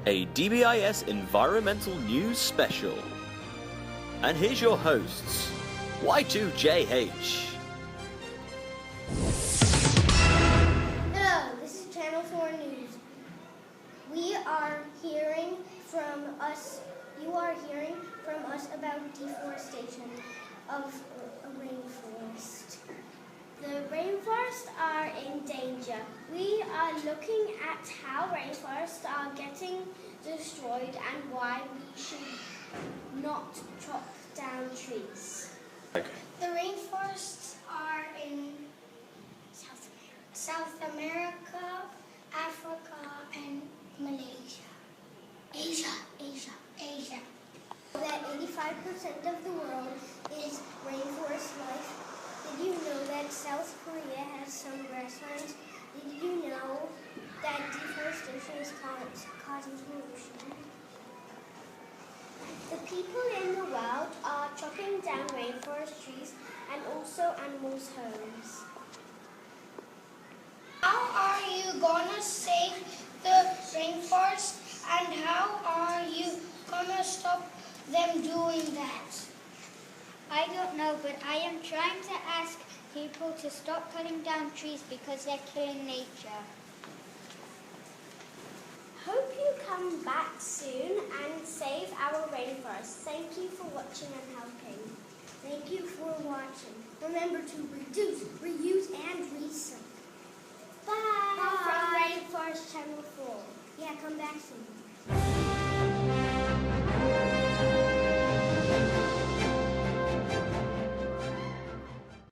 a DBIS Environmental News Special. And here's your hosts, Y2JH. Hello, this is Channel 4 News. You are hearing from us about deforestation of a rainforest. The rainforests are in danger. We are looking at how rainforests are getting destroyed and why we should not chop down trees. Okay. The rainforests are in South America, Africa, and Malaysia. Asia. That 85% of the world is rainforest life. Did you know that South Korea has some grasslands? Did you know that deforestation is causing pollution? The people in the world are chopping down rainforest trees and also animals' homes. How are you gonna save the rainforest and how are you gonna stop them doing that? I don't know, but I am trying to ask people to stop cutting down trees because they're killing nature. Hope you come back soon and save our rainforest. Thank you for watching and helping. Thank you for watching. Remember to reduce, reuse, and recycle. Bye! From Rainforest Channel 4. Yeah, come back soon.